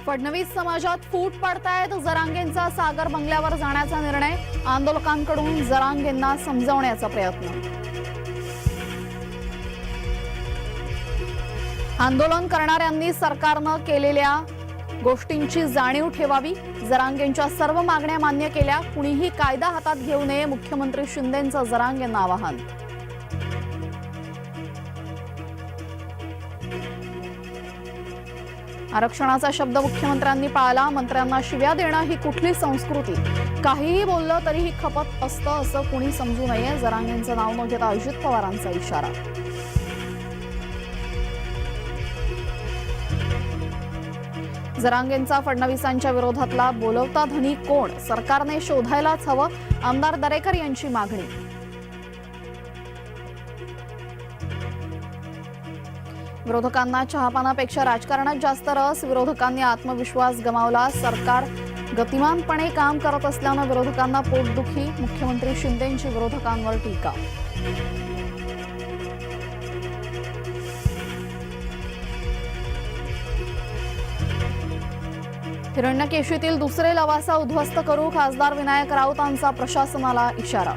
फडणवीस समाजात फूट पडतायत। जरांगेंचा सागर बंगल्यावर जाण्याचा निर्णय, आंदोलकांकडून जरांगेंना समजावण्याचा प्रयत्न। आंदोलन करणाऱ्यांनी सरकारने केलेल्या गोष्टींची जाणीव ठेवावी। जरांगेंच्या सर्व मागण्या मान्य केल्या, कुणीही कायदा हातात घेऊ नये, मुख्यमंत्री शिंदेंचं जरांगेंना आवाहन। आरक्षणाचा शब्द मुख्यमंत्र्यांनी पाळला, मंत्र्यांना शिव्या देणं ही कुठली संस्कृती? काहीही बोललं तरीही खपत असतं असं कुणी समजू नये, जरांगेंचं नाव न घेता अजित पवारांचा इशारा। जरांगेंचा फडणवीसांच्या विरोधातला बोलवता धनी कोण? सरकारने शोधायलाच हवं, आमदार दरेकर यांची मागणी। विरोधकांना चहापानापेक्षा राजकारणात जास्त रस, विरोधकांनी आत्मविश्वास गमावला, सरकार गतिमानपणे काम करत असल्यानं विरोधकांना पोटदुखी, मुख्यमंत्री शिंदेंची विरोधकांवर टीका। हिरण्यकेशीतील दुसरे लवासा उद्ध्वस्त करू, खासदार विनायक राऊतांचा प्रशासनाला इशारा।